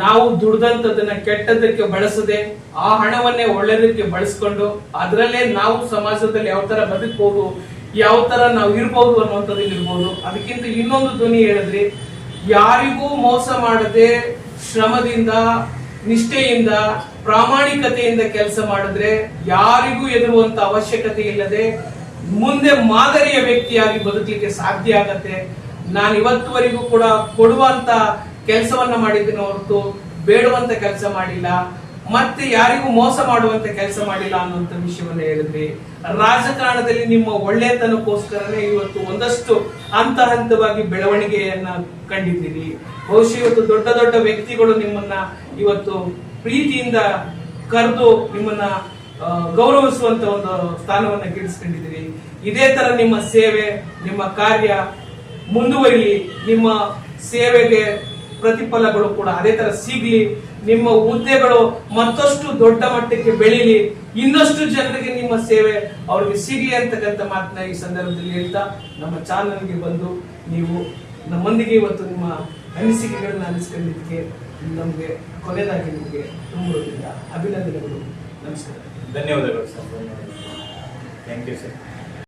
ನಾವು ದುಡ್ದಂತದನ್ನ ಕೆಟ್ಟದಕ್ಕೆ ಬಳಸದೆ ಆ ಹಣವನ್ನೇ ಒಳ್ಳೆದಕ್ಕೆ ಬಳಸ್ಕೊಂಡು ಅದರಲ್ಲೇ ನಾವು ಸಮಾಜದಲ್ಲಿ ಯಾವ ತರ ಬದುಕಬಹುದು, ಯಾವ ತರ ನಾವು ಇರ್ಬೋದು ಅನ್ನುವಂಥದ್ದು ಇರ್ಬೋದು. ಅದಕ್ಕಿಂತ ಇನ್ನೊಂದು ಧ್ವನಿ ಹೇಳಿದ್ರಿ, ಯಾರಿಗೂ ಮೋಸ ಮಾಡದೆ ಶ್ರಮದಿಂದ, ನಿಷ್ಠೆಯಿಂದ, ಪ್ರಾಮಾಣಿಕತೆಯಿಂದ ಕೆಲಸ ಮಾಡಿದ್ರೆ ಯಾರಿಗೂ ಎದುರುವಂತ ಅವಶ್ಯಕತೆ ಇಲ್ಲದೆ ಮುಂದೆ ಮಾದರಿಯ ವ್ಯಕ್ತಿಯಾಗಿ ಬದುಕಲಿಕ್ಕೆ ಸಾಧ್ಯ ಆಗತ್ತೆ. ನಾನು ಇವತ್ತುವರೆಗೂ ಕೂಡ ಕೊಡುವಂತ ಕೆಲಸವನ್ನ ಮಾಡಿದ್ದೀನಿ ಹೊರತು ಬೇಡುವಂತ ಕೆಲಸ ಮಾಡಿಲ್ಲ, ಮತ್ತೆ ಯಾರಿಗೂ ಮೋಸ ಮಾಡುವಂತ ಕೆಲಸ ಮಾಡಿಲ್ಲ ಅನ್ನುವಂತ ವಿಷಯವನ್ನ ಹೇಳಿದ್ರಿ. ರಾಜಕಾರಣದಲ್ಲಿ ನಿಮ್ಮ ಒಳ್ಳೆತನಕ್ಕೋಸ್ಕರನೇ ಇವತ್ತು ಒಂದಷ್ಟು ಹಂತ ಹಂತವಾಗಿ ಬೆಳವಣಿಗೆಯನ್ನ ಕಂಡಿದ್ದೀರಿ. ಬಹುಶಃ ಇವತ್ತು ದೊಡ್ಡ ದೊಡ್ಡ ವ್ಯಕ್ತಿಗಳು ನಿಮ್ಮನ್ನ ಇವತ್ತು ಪ್ರೀತಿಯಿಂದ ಕರೆದು ನಿಮ್ಮನ್ನ ಗೌರವಿಸುವಂತ ಒಂದು ಸ್ಥಾನವನ್ನ ಗಿಡಿಸ್ಕೊಂಡಿದ್ದೀರಿ. ಇದೇ ತರ ನಿಮ್ಮ ಸೇವೆ, ನಿಮ್ಮ ಕಾರ್ಯ ಮುಂದುವರಿಲಿ, ನಿಮ್ಮ ಸೇವೆಗೆ ಪ್ರತಿಫಲಗಳು ಕೂಡ ಅದೇ ತರ ಸಿಗ್ಲಿ, ನಿಮ್ಮ ಹುದ್ದೆಗಳು ಮತ್ತಷ್ಟು ದೊಡ್ಡ ಮಟ್ಟಕ್ಕೆ ಬೆಳೀಲಿ, ಇನ್ನಷ್ಟು ಜನರಿಗೆ ನಿಮ್ಮ ಸೇವೆ ಅವ್ರಿಗೆ ಸಿಗ್ಲಿ ಅಂತಕ್ಕಂಥ ಮಾತನ್ನ ಈ ಸಂದರ್ಭದಲ್ಲಿ ಹೇಳ್ತಾ, ನಮ್ಮ ಚಾನಲ್ಗೆ ಬಂದು ನೀವು ನಮ್ಮೊಂದಿಗೆ ಇವತ್ತು ನಿಮ್ಮ ಅನಿಸಿಕೆಗಳನ್ನ ಹಂಚಿಕೊಂಡಿದ್ದಕ್ಕೆ ನಮಗೆ ಕೊನೆಯದಾಗಿ ನಿಮಗೆ ತುಂಬುವುದಿಲ್ಲ ಅಭಿನಂದನೆಗಳು. ನಮಸ್ಕಾರ. ಧನ್ಯವಾದಗಳು ಸರ್. Thank you sir.